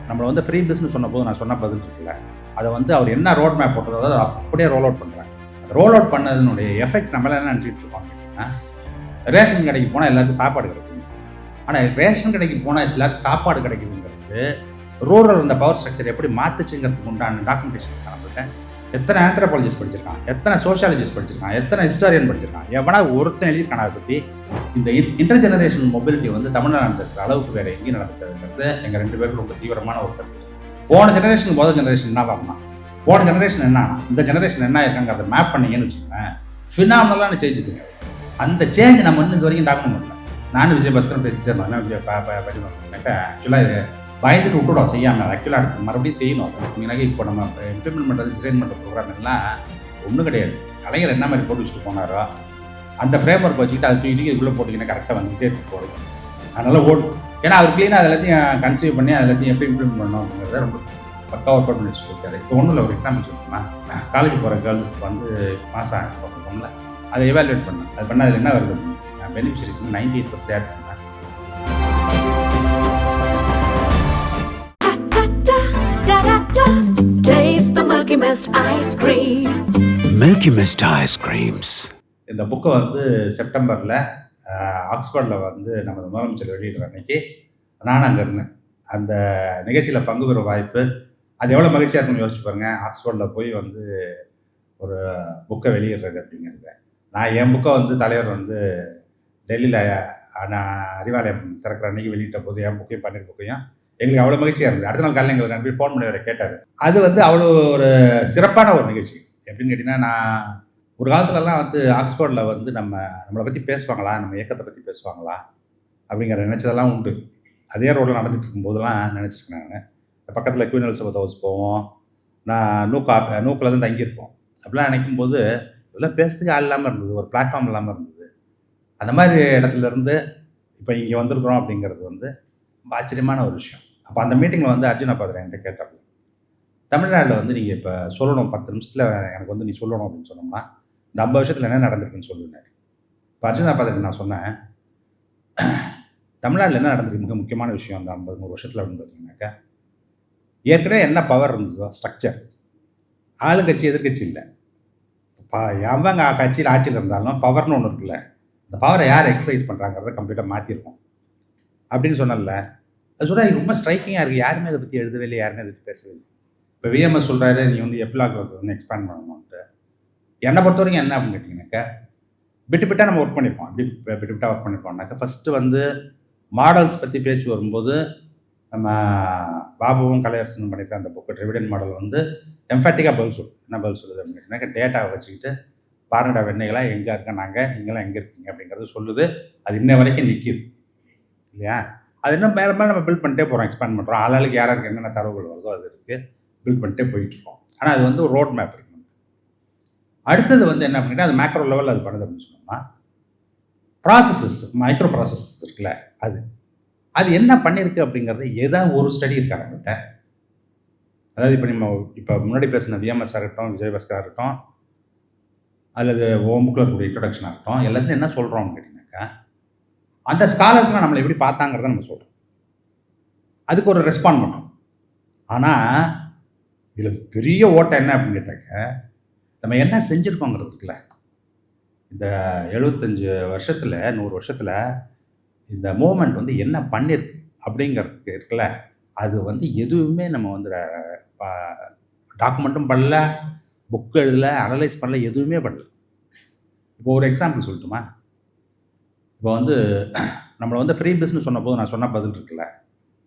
நம்மளை வந்து free business சொன்னபோது நான் சொன்ன பதில் இருக்குல்ல, அதை வந்து அவர் என்ன ரோட் மேப் போட்டதோ அதை அப்படியே ரோல் அவுட் பண்ணுறாங்க. ரோல் அவுட் பண்ணதுனுடைய எஃபெக்ட் நம்மளாம் என்ன நினச்சிட்டு இருக்கோம் அப்படின்னா, ரேஷன் கடைக்கு போனால் எல்லாருக்கும் சாப்பாடு கிடைக்குது. ஆனால் ரேஷன் கடைக்கு போனால் எல்லாருக்கும் சாப்பாடு கிடைக்குதுங்கிறது ரூரல் இந்த பவர் ஸ்ட்ரக்சர் எப்படி மாற்றுச்சுங்கிறதுக்கு உண்டான டாக்குமெண்டேஷன் நம்மள்கிட்ட. எத்தனை ஆந்த்ரோபாலஜிஸ்ட் படிச்சிருக்கான், எத்தனை சோஷியாலஜிஸ்ட் படிச்சிருக்கான், எத்தனை ஹிஸ்டாரியன் படிச்சிருக்கான், எவனா ஒருத்தன் எழுதியிருக்கான் அதை பற்றி. இந்த இன்டர் ஜெனரேஷன் மொபிலிட்டி வந்து தமிழ்நாடு நடந்திருக்கிற அளவுக்கு வேறு எங்கேயும் நடந்துக்கிறது எங்கள் 2 பேருக்கு ரொம்ப தீவிரமான ஒரு கருத்து. போன ஜெனரேஷன் முதல் ஜெனரேஷன் என்ன பண்ணலாம், போன ஜெனரேஷன் என்ன, இந்த ஜெனரேஷன் என்ன இருக்காங்கிறத மேப் பண்ணீங்கன்னு வச்சுக்கோங்க, ஃபினாமினலான சேஞ்ச் தெரியும். அந்த சேஞ்ச் நம்ம வந்து இது வரைக்கும் டாக்குமெண்ட் பண்ணல. நானும் விஜய் பாஸ்கரன் பேசிட்டு இருந்தோம், என்ன விஜய் ஆக்சுவலாக இது பயந்துட்டு விட்டுடும் செய்யாமல், ஆக்சுவலாக அடுத்து மறுபடியும் செய்யணும். எனக்கு இப்போ நம்ம இம்ப்ளிமெண்ட் பண்ணுறது, டிசைன் பண்ணுற ப்ரோக்ராம் எல்லாம் ஒன்றும் கிடையாது. கலைஞர் என்ன மாதிரி போட்டு வச்சுட்டு போனாரோ அந்த ஃப்ரேம் ஒர்க் வச்சுக்கிட்டு அதை தூக்கி இதுக்குள்ளே போட்டிங்கன்னா கரெக்டாக வந்துகிட்டே இருக்கு போடுங்க. அதனால் ஓடும். ஏன்னா அவர் க்ளீனாக அது எல்லாத்தையும் கன்சீவ் பண்ணி அது எல்லாத்தையும் எப்படி இம்ப்ளிமெண்ட் பண்ணணும் அப்படிங்கிறத ரொம்ப பக்கா ஒர்க் அவுட் பண்ணி வச்சுருக்காரு. இப்போ ஒன்றும் இல்லை, ஒரு எக்ஸாம்பிள் சொல்லுமா, காலேஜ் போகிற கேர்ள்ஸுக்கு வந்து மாதம் போகணும்ல, அதை எவாலுவேட் பண்ணேன். அது பண்ணால் அதில் என்ன வருது, பெனிஃபிஷரிஸ் வந்து 98% ஆட் பண்ணேன். Taste the Milky Mist ice cream. Milky Mist ice creams. இந்த புக்கை வந்து செப்டம்பரில் ஆக்ஸ்போர்டில் வந்து நம்ம முதலமைச்சர் வெளியிடுற அன்னைக்கு நான் அங்கே இருந்தேன். அந்த நிகழ்ச்சியில் பங்கு பெற வாய்ப்பு, அது எவ்வளோ மகிழ்ச்சியாக இருக்குன்னு யோசிச்சு பாருங்கள். ஆக்ஸ்போர்டில் போய் வந்து ஒரு புக்கை வெளியிடுறது அப்படிங்கிறது. நான் என் புக்கை வந்து தலைவர் வந்து டெல்லியில் நான் அறிவாலயம் திறக்கிற அன்றைக்கி வெளியிட்ட போது என் புக்கையும் பன்னீர் புக்கையும் எங்களுக்கு அவ்வளோ மகிழ்ச்சியாக இருந்தது. அடுத்த நாள் காலையில் எங்களுக்கு நம்பி ஃபோன் பண்ணி வர கேட்டார். அது வந்து அவ்வளோ ஒரு சிறப்பான ஒரு நிகழ்ச்சி. எப்படின்னு கேட்டிங்கன்னா, நான் ஒரு காலத்துலலாம் வந்து ஆக்ஸ்போர்டில் வந்து நம்மளை பற்றி பேசுவாங்களா, நம்ம இயக்கத்தை பற்றி பேசுவாங்களா அப்படிங்கிற நினச்சதெல்லாம் உண்டு. அதே ரோடில் நடந்துட்டு இருக்கும்போதெல்லாம் நினச்சிருக்கேன். நான் பக்கத்தில் குயின் எலிசபெத் ஹவுஸ் போவோம், நான் நூக்கில் தான் தங்கியிருப்போம். அப்படிலாம் நினைக்கும்போது இதெல்லாம் பேசுறதுக்கு ஆள் இல்லாமல் இருந்தது, ஒரு பிளாட்ஃபார்ம் இல்லாமல் இருந்தது. அந்த மாதிரி இடத்துலேருந்து இப்போ இங்கே வந்திருக்கிறோம் அப்படிங்கிறது வந்து ரொம்ப ஆச்சரியமான ஒரு விஷயம். அப்போ அந்த மீட்டிங்கில் வந்து அர்ஜுனா பாத்திரன் என்கிட்ட கேட்டாங்க, தமிழ்நாட்டில் வந்து நீங்கள் இப்போ சொல்லணும் 10 நிமிஷத்தில் எனக்கு வந்து நீ சொல்லணும் அப்படின்னு சொன்னோம்னா இந்த 50 வருஷத்தில் என்ன நடந்திருக்குன்னு சொல்லுவேன். இப்போ அர்ஜுனா பாத்திரன் நான் சொன்னேன், தமிழ்நாட்டில் என்ன நடந்திருக்கு மிக முக்கியமான விஷயம் அந்த 50-100 வருஷத்தில் அப்படின்னு பார்த்தீங்கன்னாக்கா, ஏற்கனவே என்ன பவர் இருந்ததோ ஸ்ட்ரக்சர், ஆளுங்கட்சி எதிர்கட்சி இல்லை, அவங்க கட்சியில் ஆட்சியில் இருந்தாலும் பவர்னு ஒன்று இருக்குல்ல, அந்த பவரை யார் எக்ஸசைஸ் பண்ணுறாங்கிறத கம்ப்ளீட்டாக மாற்றிருக்கோம் அப்படின்னு சொன்னல. அது சொல்ல ரொம்ப ஸ்ட்ரைக்கிங்காக இருக்குது. யாருமே அதை பற்றி எழுதவே இல்லை, யாருமே அதை பற்றி பேசவே இல்லை. இப்போ விஎம்எஸ் சொல்கிறாரு நீ வந்து எப்லாக் வந்து எக்ஸ்பேண்ட் பண்ணணும்ட்டு. என்னை பொறுத்த வரைக்கும் என்ன அப்படின்னு கேட்டிங்கனாக்கா, விட்டு நம்ம ஒர்க் பண்ணியிருப்போம். அப்படி விட்டு ஒர்க் பண்ணியிருப்போம்னாக்கா, ஃபஸ்ட்டு வந்து மாடல்ஸ் பற்றி பேச்சு வரும்போது நம்ம பாபுவும் கலையரசனும் பண்ணியிருக்க அந்த புக்கு ட்ரிவிடன் மாடல் வந்து எம்ஃபேட்டிக்காக பதில் சொல்லுது. என்ன பதில் சொல்லுது அப்படின்னாக்கா, டேட்டாவை வச்சுக்கிட்டு பாருங்கடா வெண்ணைகளாக எங்கே இருக்க நாங்கள், நீங்களாம் எங்கே இருக்கீங்க அப்படிங்கிறது சொல்லுது. அது இன்ன வரைக்கும் நிற்கிது இல்லையா. அது இன்னும் மேலே நம்ம பில்ட் பண்ணிட்டே போகிறோம், எக்ஸ்பேண்ட் பண்ணுறோம். ஆளாளுக்கு யாருக்கு என்னென்ன தரவுகள் வருதோ அது இருக்குது, பில்ட் பண்ணிட்டே போயிட்டுருக்கோம். ஆனால் அது வந்து ஒரு ரோட் மேப் இருக்குது. அடுத்தது வந்து என்ன அப்படின்னா, அது மேக்ரோ லெவலில் அது பண்ணுது அப்படின்னு சொன்னோம்னா, ப்ராசஸஸ், மைக்ரோ ப்ராசஸஸ் இருக்குல்ல, அது என்ன பண்ணியிருக்கு அப்படிங்கிறது ஏதாவது ஒரு ஸ்டடி இருக்கா நம்மகிட்ட. அதாவது இப்போ முன்னாடி பேசின விஎம்எஸ் இருக்கட்டும், விஜய் பாஸ்கர் இருக்கட்டும், அல்லது ஓம் புக்கில் இருக்கக்கூடிய இன்ட்ரொடக்ஷனாக இருக்கட்டும், எல்லாத்துலையும் என்ன சொல்கிறோம் கேட்டிங்கனாக்கா, அந்த ஸ்காலர்ஸ்லாம் நம்மளை எப்படி பார்த்தாங்கிறத நம்ம சொல்கிறோம், அதுக்கு ஒரு ரெஸ்பாண்ட் பண்ணுறோம். ஆனால் இதில் பெரிய ஓட்டம் என்ன அப்படின்னு கேட்டாக்க, நம்ம என்ன செஞ்சுருக்கோங்கிறது இருக்குல்ல. இந்த 75 வருஷத்தில் 100 வருஷத்தில் இந்த மூமெண்ட் வந்து என்ன பண்ணியிருக்கு அப்படிங்கிறதுக்கு இருக்குல்ல, அது வந்து எதுவுமே நம்ம வந்து டாக்குமெண்ட்டும் பண்ணல, புக்கு எழுதலை, அனலைஸ் பண்ணல, எதுவுமே பண்ணல. இப்போ ஒரு எக்ஸாம்பிள் சொல்லட்டுமா. இப்போ வந்து நம்மளை வந்து ஃப்ரீ பிஸ்னஸ் சொன்னபோது நான் சொன்ன பதில் இருக்குல்ல,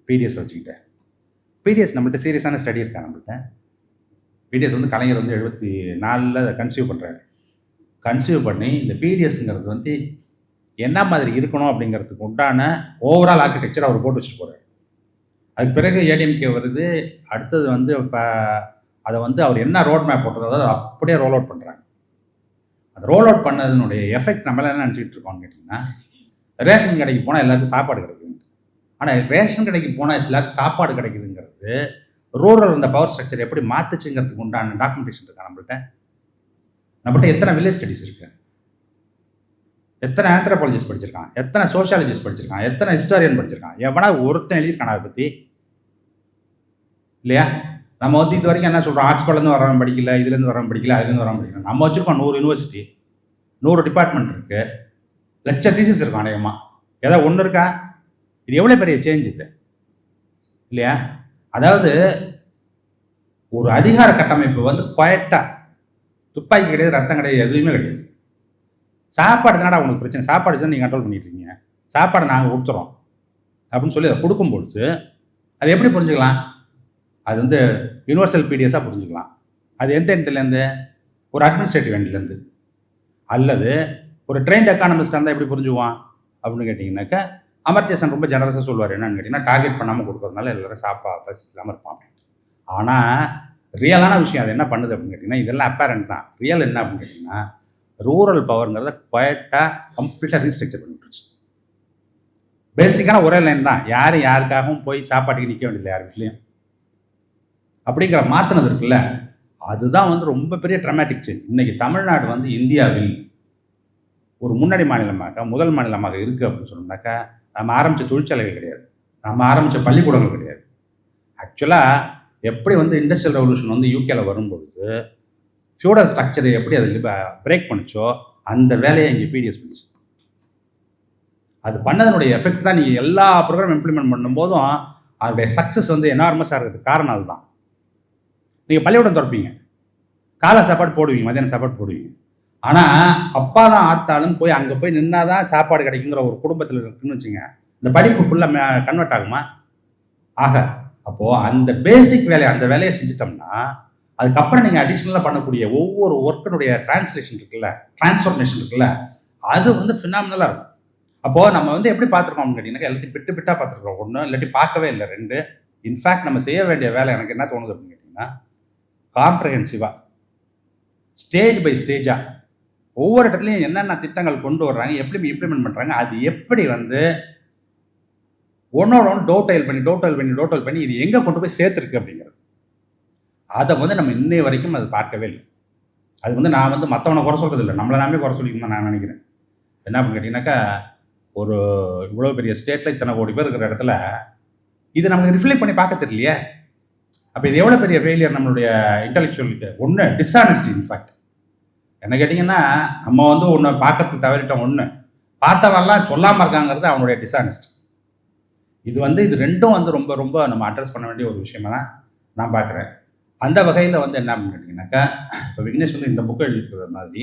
பிடிஎஸ் வச்சுக்கிட்டேன். பிடிஎஸ் நம்மள்கிட்ட சீரியஸான ஸ்டடி இருக்கா நம்மள்கிட்ட. பிடிஎஸ் வந்து கலைஞர் வந்து 74 அதை கன்சீவ் பண்ணுறாரு. கன்சீவ் பண்ணி இந்த பிடிஎஸ்ங்கிறது வந்து என்ன மாதிரி இருக்கணும் அப்படிங்கிறதுக்கு உண்டான ஓவரால் ஆர்கிடெக்சர் அவர் போட்டு வச்சுட்டு போகிறார். அதுக்கு பிறகு ஏடிஎம்கே வருது. அடுத்தது வந்து இப்போ அதை வந்து அவர் என்ன ரோட் மேப் போட்டதோ அதை அப்படியே ரோல் அவுட் பண்ணுறாங்க. அந்த ரோல் அவுட் பண்ணதுனுடைய எஃபெக்ட் நம்மளாம் என்ன நினச்சிக்கிட்டு இருக்கோம்னு கேட்டிங்கன்னா, ரேஷன் கடைக்கு போனால் எல்லாருக்கும் சாப்பாடு கிடைக்குது. ஆனால் ரேஷன் கடைக்கு போனால் எல்லாருக்கும் சாப்பாடு கிடைக்குதுங்கிறது ரூரல் இந்த பவர் ஸ்ட்ரக்சர் எப்படி மாற்றுச்சுங்கிறதுக்கு உண்டான டாக்குமெண்டேஷன் இருக்கா நம்மள்கிட்ட எத்தனை வில்லேஜ் ஸ்டடிஸ் இருக்குது, எத்தனை ஆந்த்ரோபாலஜிஸ்ட் படிச்சிருக்கான், எத்தனை சோஷியாலஜிஸ்ட் படிச்சிருக்கான், எத்தனை ஹிஸ்டாரியன் படிச்சிருக்கான், எவனா ஒருத்தன் எழுதியிருக்கான் அதை பற்றி. இல்லையா? நம்ம வந்து இது வரைக்கும் என்ன சொல்கிறோம், ஆக்ஸ்போர்ட்லேருந்து வரவன் படிக்கல, இதுலேருந்து வரவன் படிக்கல, அதுலேருந்து வரவன் படிக்கல. நம்ம வச்சுருக்கோம் 100 யூனிவர்சிட்டி, 100 டிபார்ட்மெண்ட் இருக்குது, லட்ச தீசிஸ் இருக்கும் அநேகமாக. ஏதாவது ஒன்று இருக்கா? இது எவ்வளோ பெரிய சேஞ்ச் இது இல்லையா? அதாவது ஒரு அதிகார கட்டமைப்பு வந்து குவாய்ட்டாக, துப்பாக்கி கிடையாது, ரத்தம் கிடையாது, எதுவுமே கிடையாது. சாப்பாடு தானடா உனக்கு பிரச்சனை, சாப்பாடு தான் நீங்கள் கண்ட்ரோல் பண்ணிட்டு இருக்கீங்க, சாப்பாடை நாங்கள் கொடுத்துறோம் அப்படின்னு சொல்லி அதை கொடுக்கும்பொழுது அது எப்படி புரிஞ்சுக்கலாம்? அது வந்து யூனிவர்சல் பிடிஎஸாக புரிஞ்சுக்கலாம். அது எந்த இடத்துலேருந்து? ஒரு அட்மினிஸ்ட்ரேட்டிவ் எண்ட்லேருந்து. அல்லது ஒரு ட்ரெயின்ட் எக்கானமிஸ்டாக இருந்தால் எப்படி புரிஞ்சுவான் அப்படின்னு கேட்டிங்கன்னாக்கா, அமர்த்திய சென் ரொம்ப ஜெனரஸாக சொல்லுவார். என்னன்னு கேட்டிங்கன்னா, டார்கெட் பண்ணாமல் கொடுக்கறதுனால எல்லோரும் பசி இல்லாமல் இருப்பான் அப்படின்னு. ஆனால் ரியலான விஷயம் அது என்ன பண்ணுது அப்படின்னு கேட்டிங்கன்னா, இதெல்லாம் அப்பேரண்ட் தான். ரியல் என்ன அப்படின்னு கேட்டிங்கன்னா, ரூரல் பவருங்கிறத குவாய்ட்டாக கம்ப்ளீட்டாக ரீஸ்ட்ரக்சர் பண்ணிட்டுருச்சு. பேசிக்கான ஒரே லைன் தான், யாரும் யாருக்காகவும் போய் சாப்பாட்டுக்கு நிற்க வேண்டியதில்லை யார் வீட்லையும் அப்படிங்கிற மாற்றினது இருக்குல்ல, அதுதான் வந்து ரொம்ப பெரிய ட்ரமேட்டிக் சேஞ்ச். இன்றைக்கி தமிழ்நாடு வந்து இந்தியாவில் ஒரு முன்னணி மாநிலமாக, முதல் மாநிலமாக இருக்குது அப்படின்னு சொன்னோம்னாக்கா, நம்ம ஆரம்பித்த தொழிற்சாலைகள் கிடையாது, நம்ம ஆரம்பித்த பள்ளிக்கூடங்கள் கிடையாது. ஆக்சுவலாக எப்படி வந்து இண்டஸ்ட்ரியல் ரெவல்யூஷன் வந்து யூகேல வரும்பொழுது ஃபியூடல் ஸ்ட்ரக்சரை எப்படி அதில் பிரேக் பண்ணிச்சோ அந்த வேலையை இங்கே பிடிஎஸ் பண்ணிச்சு. அது பண்ணதனுடைய எஃபெக்ட் தான் நீங்கள் எல்லா ப்ரோக்ராம் இம்ப்ளிமெண்ட் பண்ணும்போதும் அதனுடைய சக்ஸஸ் வந்து எனார்மஸாக இருக்கிறதுக்கு காரணம் அதுதான். நீங்கள் பள்ளிக்கூடம் திறப்பீங்க, காலை சாப்பாடு போடுவீங்க, மதியானம் சாப்பாடு போடுவீங்க. ஆனால் அப்பா தான் ஆத்தாலும் போய் அங்கே போய் நின்னா தான் சாப்பாடு கிடைக்குங்கிற ஒரு குடும்பத்தில் இருக்குன்னு வச்சுங்க, இந்த படிப்பு ஃபுல்லாக கன்வெர்ட் ஆகுமா? ஆக. அப்போது அந்த பேசிக் வேலையை, அந்த வேலையை செஞ்சிட்டோம்னா அதுக்கப்புறம் நீங்கள் அடிஷ்னலாக பண்ணக்கூடிய ஒவ்வொரு ஒர்க்கினுடைய டிரான்ஸ்லேஷன் இருக்குல்ல, டிரான்ஸ்ஃபர்மேஷன் இருக்குல்ல, அது வந்து ஃபினாமினலாக இருக்கும். அப்போது நம்ம வந்து எப்படி பார்த்துருக்கோம் கேட்டிங்கன்னா, எல்லாத்தையும் பிட்டு பிட்டாக பார்த்துருக்கோம். ஒன்று இல்லாட்டி பார்க்கவே இல்லை, 2. இன்ஃபேக்ட் நம்ம செய்ய வேண்டிய வேலை எனக்கு என்ன தோணுது அப்படின்னு கேட்டிங்கன்னா, காம்ப்ரஹென்சிவாக ஸ்டேஜ் பை ஸ்டேஜாக ஒவ்வொரு இடத்துலையும் என்னென்ன திட்டங்கள் கொண்டு வர்றாங்க, எப்படி இம்ப்ளிமெண்ட் பண்ணுறாங்க, அது எப்படி வந்து ஒன்னோட ஒன்று டோட்டல் பண்ணி இது எங்கே கொண்டு போய் சேர்த்துருக்கு அப்படிங்கிறது, அதை வந்து நம்ம இன்னைய வரைக்கும் அது பார்க்கவே இல்லை. அது வந்து நான் வந்து மற்றவனை குறை சொல்கிறது இல்லை, நம்மளை நாமே குறை சொல்லிக்கணும் நான் நினைக்கிறேன். என்ன அப்படின்னு கேட்டிங்கனாக்கா, ஒரு இவ்வளோ பெரிய ஸ்டேட்டில் இத்தனை கோடி பேர் இருக்கிற இடத்துல இது நமக்கு ரிஃப்ளெக்ட் பண்ணி பார்க்க தெரியலையே. அப்போ இது எவ்வளோ பெரிய ஃபெயிலியர் நம்மளுடைய இன்டெலெக்சுவலுக்கு. ஒன்று டிஸ்ஆனஸ்டி. இன்ஃபேக்ட் என்ன கேட்டிங்கன்னா, நம்ம வந்து ஒன்று பார்க்கறதுக்கு தவறிட்டோம், ஒன்று பார்த்தவரெல்லாம் சொல்லாமல் இருக்காங்கிறது அவனுடைய டிஸ்ஆனஸ்டி. இது வந்து இது ரெண்டும் வந்து ரொம்ப ரொம்ப நம்ம அட்ரஸ் பண்ண வேண்டிய ஒரு விஷயமா தான் நான் பார்க்குறேன். அந்த வகையில் வந்து என்ன அப்படின்னு கேட்டிங்கனாக்கா, இப்போ விக்னேஷ் வந்து இந்த புக்கை எழுதியிருக்கிற மாதிரி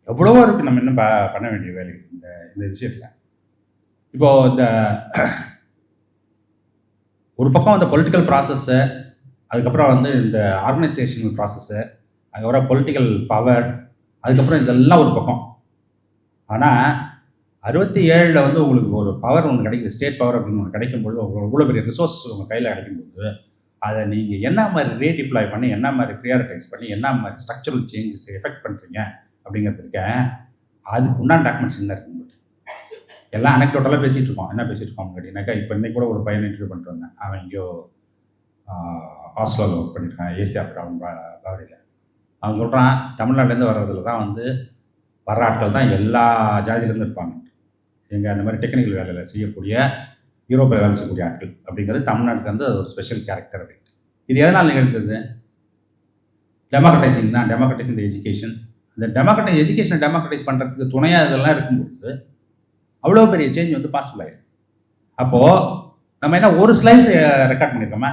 எவ்வளவோ இருக்குது நம்ம இன்னும் பண்ண வேண்டிய வேலை இந்த விஷயத்தில். இப்போது இந்த ஒரு பக்கம் இந்த பொலிட்டிக்கல் ப்ராசஸ்ஸு, அதுக்கப்புறம் வந்து இந்த ஆர்கனைசேஷனல் ப்ராசஸ்ஸு, அதுக்கப்புறம் பொலிட்டிக்கல் பவர், அதுக்கப்புறம் இதெல்லாம் ஒரு பக்கம். ஆனால் 67 வந்து உங்களுக்கு ஒரு பவர் ஒன்று கிடைக்குது, ஸ்டேட் பவர் அப்படின்னு ஒன்று கிடைக்கும்போது, இவ்வளோ பெரிய ரிசோர்ஸ் உங்கள் கையில் கிடைக்கும்போது அதை நீங்கள் என்ன மாதிரி ரீடிப்ளாய் பண்ணி, என்ன மாதிரி ப்ரியாரிட்டைஸ் பண்ணி, என்ன மாதிரி ஸ்ட்ரக்சரல் சேஞ்சஸ் எஃபெக்ட் பண்ணுறீங்க அப்படிங்கிறது இருக்க, அதுக்கு உண்டான டாக்குமெண்ட்ஸ் என்ன இருக்கும்போது எல்லாம் அனெக்டோட்டலாக பேசிகிட்டு இருக்கோம். என்ன பேசிகிட்டு இருக்கோம் அப்படின்னாக்கா, இப்போ இன்னைக்கு கூட ஒரு பையனை இன்டர்வியூ பண்ணிட்டு வந்தேன். அவன் எங்கேயோ ஆஸ்லோவில் ஒர்க் பண்ணியிருக்கான், ஏசியா பிரவுன் பாவரியில். அவன் சொல்கிறான், தமிழ்நாட்டிலேருந்து வர்றதுல தான் வந்து வர்ற ஆட்கள் தான் எல்லா ஜாதியிலேருந்து இருப்பாங்க. எங்கள் அந்த மாதிரி டெக்னிக்கல் வேலையில் செய்யக்கூடிய, யூரோப்பில் வேலை செய்யக்கூடிய ஆட்கள் அப்படிங்கிறது தமிழ்நாட்டுக்கு வந்து அது ஒரு ஸ்பெஷல் கேரக்டர் அப்படின்ட்டு. இது எதனால் நிகழ்ந்தது? டெமோக்ரட்டைசிங் தான். டெமோக்ரட்டிக் இந்த எஜுகேஷன், இந்த டெமோக்ரட்டிக் எஜுகேஷனை டெமோக்ரட்டைஸ் பண்ணுறதுக்கு துணையாக இதெல்லாம் இருக்கும்போது அவ்வளோ பெரிய சேஞ்ச் வந்து பாசிபிள் ஆயிருக்கு. அப்போது நம்ம என்ன ஒரு ஸ்லைஸ் ரெக்கார்ட் பண்ணியிருக்கோமா?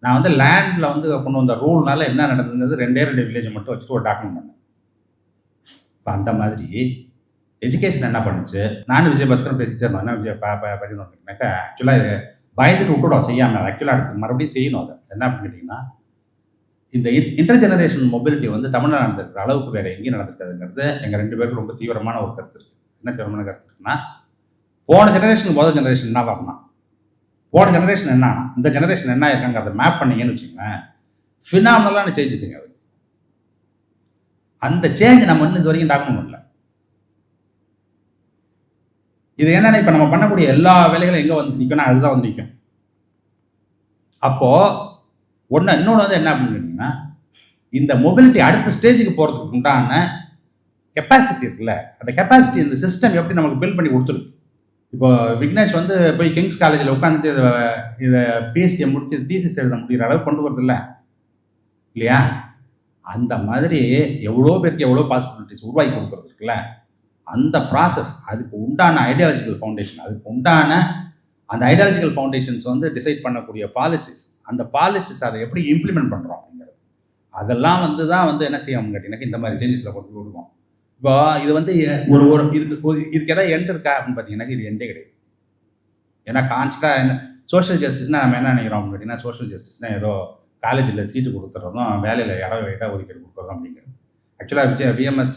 நான் வந்து லேண்டில் வந்து கொண்டு வந்த ரூல்னால என்ன நடந்ததுங்கிறது 2 வில்லேஜை மட்டும் வச்சுட்டு ஒரு டாக்குமெண்ட் பண்ணேன். இப்போ அந்த மாதிரி எஜுகேஷன் என்ன பண்ணுச்சு? நானும் விஜயபாஸ்கரும் பேசிகிட்டே இருந்தோம். என்ன விஜய் படிக்கணும் அப்படின்னாக்கா, ஆக்சுவலாக இது பயந்துட்டு விட்டுடும் செய்யாமல், ஆக்சுவலாக அடுத்து மறுபடியும் செய்யணும். அதை என்ன அப்படின்னு கேட்டிங்கன்னா, இந்த இன்டர் ஜெனரேஷன் மொபிலிட்டி வந்து தமிழ்நாடு நடந்திருக்கிற அளவுக்கு வேறு எங்கேயும் நடந்திருக்காதுங்கிறது எங்கள் 2 பேருக்கும் ரொம்ப தீவிரமான ஒரு கருத்து இருக்குது. என்ன தீவிரமான கருத்து இருக்குன்னா, போன ஜெனரேஷனுக்கு முதல் ஜெனரேஷன் என்ன வரணும், போன ஜெனரேஷன் என்ன ஆனால் இந்த ஜெனரேஷன் என்ன இருக்காங்கிறத மேப் பண்ணிங்கன்னு வச்சுக்கோங்களேன், ஃபினாமினலான சேஞ்ச் தெரியும். அது அந்த சேஞ்ச் நம்ம இன்னும் இது வரைக்கும் டாக்குமெண்ட் பண்ணல. இது என்னன்னா, இப்போ நம்ம பண்ணக்கூடிய எல்லா வேலைகளும் எங்கே வந்து நிற்கணும், அதுதான் வந்து நிற்கும். அப்போது இன்னொன்று வந்து என்ன அப்படின்னு கேட்டிங்கன்னா, இந்த மொபிலிட்டி அடுத்த ஸ்டேஜுக்கு போகிறதுக்கு உண்டான கெப்பாசிட்டி இருக்குல்ல, அந்த கெப்பாசிட்டி இந்த சிஸ்டம் எப்படி நமக்கு பில்ட் பண்ணி கொடுத்துருக்கு. இப்போ விக்னேஷ் வந்து போய் கிங்ஸ் காலேஜில் உட்காந்துட்டு இதை பிஹெச்டியை முடிச்சு தீசிஸ் எழுத முடிகிற அளவுக்கு கொண்டு வரதில்ல இல்லையா? அந்த மாதிரி எவ்வளோ பேருக்கு எவ்வளோ பாசிபிலிட்டிஸ் உருவாக்கி கொடுக்குறது இருக்குல்ல, அந்த ப்ராசஸ், அதுக்கு உண்டான ஐடியாலஜிக்கல் ஃபவுண்டேஷன், அதுக்கு உண்டான அந்த ஐடியாலஜிக்கல் ஃபவுண்டேஷன்ஸ் வந்து டிசைட் பண்ணக்கூடிய பாலிசிஸ், அந்த பாலிசிஸ் அதை எப்படி இம்ப்ளிமெண்ட் பண்ணுறோம் அப்படிங்கிறது, அதெல்லாம் வந்து தான் வந்து என்ன செய்யும் கேட்டிங்கன்னா இந்த மாதிரி சேஞ்சஸில் கொண்டு கொடுக்கும். இப்போ இது வந்து ஒரு இதுக்கு ஏதாவது எண்ட் இருக்கா அப்படின்னு பார்த்தீங்கன்னா இது எண்டே கிடையாது. ஏன்னா கான்ஸ்டாக என்ன சோஷியல் ஜஸ்டிஸ்னால் நம்ம என்ன நினைக்கிறோம் கேட்டிங்கன்னா, சோஷியல் ஜஸ்டிஸ்னால் ஏதோ காலேஜில் சீட்டு கொடுத்துறதும் வேலையில் இட ஒதுக்கீடு கொடுக்குறதும் அப்படிங்கிறது. ஆக்சுவலாக விஎம்எஸ்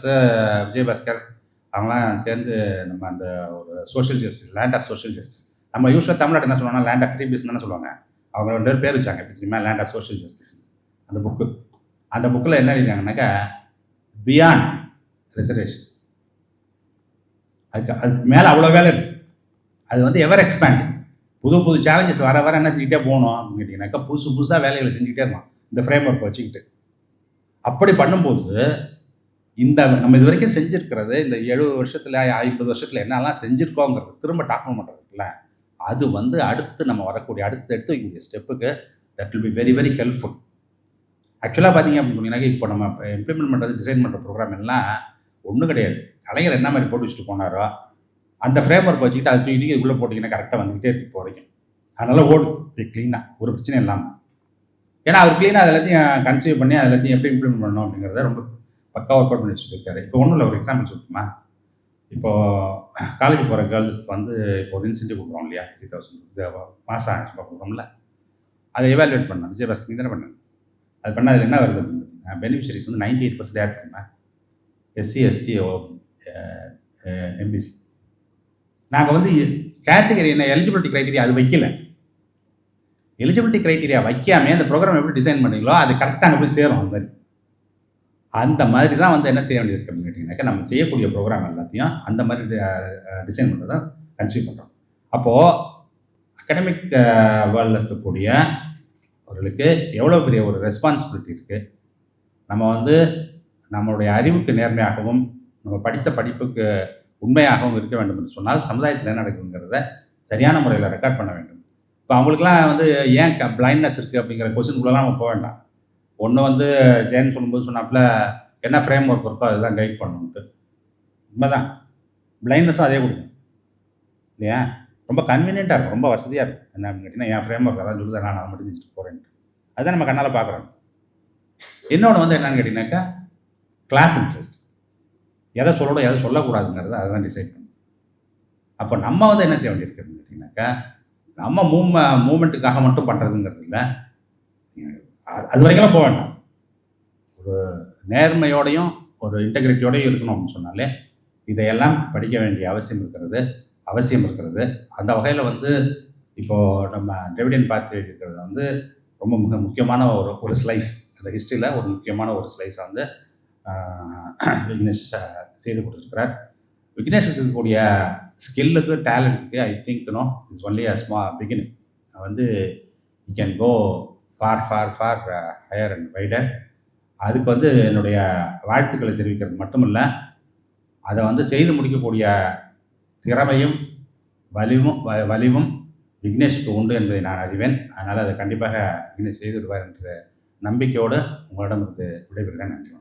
விஜயபாஸ்கர் அவங்களாம் சேர்ந்து நம்ம அந்த ஒரு social justice, land of social justice, நம்ம யூஸ்வலாக தமிழ்நாடு என்ன சொல்லுவாங்கன்னா லேண்ட் ஆஃப் ஃப்ரீ பிஸ்னஸ் தானே சொல்லுவாங்க. அவங்க 2 பேர் வச்சாங்க எப்படி தெரியுமா, லேண்ட் ஆஃப் சோஷியல் ஜஸ்டிஸ். அந்த புக்கில் என்ன எழுதினாங்கன்னாக்கா பியாண்ட் ரிசர்வேஷன், அதுக்கு மேலே அவ்வளோ வேலை இருக்குது. அது வந்து எவர் எக்ஸ்பேண்டிங், புது சேலஞ்சஸ் வர என்ன செஞ்சுக்கிட்டே போகணும் அப்படின்னு கேட்டிங்கனாக்கா புதுசாக வேலைகளை செஞ்சுக்கிட்டே இருக்கணும் இந்த ஃப்ரேம் ஒர்க் வச்சுக்கிட்டு. அப்படி பண்ணும்போது நம்ம இது வரைக்கும் செஞ்சுருக்கிறது இந்த 70 வருஷத்தில் 50 வருஷத்தில் என்னெல்லாம் செஞ்சுருக்கோங்கிறது திரும்ப டாக்குமெண்ட் பண்ணுறதுல அது வந்து அடுத்து நம்ம வரக்கூடிய எடுத்து வைக்கக்கூடிய ஸ்டெப்புக்கு that will be very very helpful. ஆக்சுவலாக பார்த்தீங்க அப்படின்னு சொன்னீங்கன்னா இப்போ நம்ம இம்ப்ளிமெண்ட் பண்ணுறது டிசைன் பண்ணுற ப்ரோக்ராம் எல்லாம் ஒன்றும் கிடையாது. கலைஞர் என்ன மாதிரி போட்டு வச்சுட்டு போனாரோ அந்த ஃப்ரேம் ஒர்க் வச்சுக்கிட்டு அதை தூக்கி இதுக்குள்ளே போட்டிங்கன்னா கரெக்டாக வந்துக்கிட்டே இருக்கு இப்போ வரைக்கும். அதனால் ஓடுது க்ளீனாக, ஒரு பிரச்சனை இல்லாமல். ஏன்னா அவர் க்ளீனாக அது எல்லாத்தையும் கன்சீவ் பண்ணி அது எல்லாத்தையும் எப்படி இம்ப்ளிமெண்ட் பண்ணணும் அப்படிங்கிறத ரொம்ப பக்காவாக ஒர்க் அவுட் பண்ணி வச்சுருக்காரு. இப்போ ஒன்றும் இல்லை, ஒரு எக்ஸாம்பிள் சொல்லட்டுமா? இப்போது காலேஜ் போகிற கேர்ள்ஸ்க்கு வந்து இப்போ ஒரு இன்சென்டிவ் கொடுக்குறோம் இல்லையா, 3000 மாதம் கொடுக்குறோம்ல, அதை எவாலுவேட் பண்ணேன். விஜயபாஸ்கர் தானே பண்ணேன். அது பண்ணால் என்ன வருது அப்படின்னு பார்த்தீங்கன்னா பெனிஃபிஷரிஸ் வந்து 98% யார் தெரியுமா? SC ST MBC. நாங்கள் வந்து கேட்டகரி என்ன எலிஜிபிலிட்டி க்ரைட்டீரியா அது வைக்கல. எலிஜிபிலிட்டி க்ரைட்டீரியா வைக்காமே அந்த ப்ரோக்ராம் எப்படி டிசைன் பண்ணீங்களோ அது கரெக்டாக அங்கே போய் சேரும். அந்த மாதிரி தான் வந்து என்ன செய்ய வேண்டியது அப்படின்னு கேட்டிங்கனாக்கா நம்ம செய்யக்கூடிய ப்ரோக்ராம் எல்லாத்தையும் அந்த மாதிரி டிசைன் பண்ணுறது தான் கன்சீவ் பண்ணுறோம். அப்போது அகடமிக் வேர்ல்டில் இருக்கக்கூடிய அவர்களுக்கு எவ்வளோ பெரிய ஒரு ரெஸ்பான்சிபிலிட்டி இருக்குது. நம்ம வந்து நம்மளுடைய அறிவுக்கு நேர்மையாகவும் நம்ம படித்த படிப்புக்கு உண்மையாகவும் இருக்க வேண்டும் என்று சொன்னால் சமுதாயத்தில் என்ன நடக்குதுங்கிறத சரியான முறையில் ரெக்கார்ட் பண்ண வேண்டும். இப்போ அவங்களுக்குலாம் வந்து ஏன் பிளைண்ட்னஸ் இருக்குது அப்படிங்கிற கொஸ்டின்குள்ளெலாம் நம்ம போக வேண்டாம். ஒன்று வந்து ஜெயன் சொல்லும்போது சொன்னாப்புல என்ன ஃப்ரேம் ஒர்க் இருக்கோ அதுதான் கைட் பண்ணணுன்ட்டு. உண்மைதான், பிளைண்ட்னஸும் அதே கொடுக்கும் இல்லையா? ரொம்ப கன்வீனியண்ட்டாக இருக்கும், ரொம்ப வசதியாக இருக்கும். என்ன அப்படின்னு கேட்டிங்கன்னா என் ஃப்ரேம் ஒர்க் அதான் சொல்லுது, நான் அதை மட்டும் செஞ்சுட்டு போகிறேன்ட்டு. அதுதான் நம்ம கண்ணால் பார்க்குறோம். இன்னொன்று வந்து என்னென்னு கேட்டிங்கனாக்கா கிளாஸ் இன்ட்ரெஸ்ட், எதை சொல்லணும் எதை சொல்லக்கூடாதுங்கிறத அதை தான் டிசைட் பண்ணணும். அப்போ நம்ம வந்து என்ன செய்ய வேண்டியிருக்கு அப்படின்னு கேட்டிங்கனாக்கா நம்ம மூமெண்ட்டுக்காக மட்டும் பண்ணுறதுங்கிறது இல்லை, அது வரைக்கும் போக வேண்டாம். ஒரு நேர்மையோடையும் ஒரு இன்டெகிரிட்டியோடையும் இருக்கணும் அப்படின்னு சொன்னாலே இதையெல்லாம் படிக்க வேண்டிய அவசியம் இருக்கிறது. அந்த வகையில் வந்து இப்போது நம்ம டிவிடெண்ட் பார்த்து இருக்கிறது வந்து ரொம்ப மிக முக்கியமான ஒரு ஸ்லைஸ், அந்த ஹிஸ்ட்ரியில் ஒரு முக்கியமான ஒரு ஸ்லைஸை வந்து விக்னேஷ் செய்து கொடுத்துருக்கிறார். விக்னேஷ் இருக்கக்கூடிய ஸ்கில்லுக்கு டேலண்ட்டுக்கு I think it's only a beginning. வந்து you can go for higher and wider. அதுக்கு வந்து என்னுடைய வாழ்த்துக்களை தெரிவிக்கிறது மட்டும் இல்லை, அதை வந்து செய்து முடிக்கக்கூடிய திறமையும் வலிவும் விக்னேஷுக்கு உண்டு என்பதை நான் அறிவேன். அதனால் அதை கண்டிப்பாக விக்னேஷ் செய்து விடுவார் என்ற நம்பிக்கையோடு உங்களிடம் விடைபெறுகிறேன். நன்றி.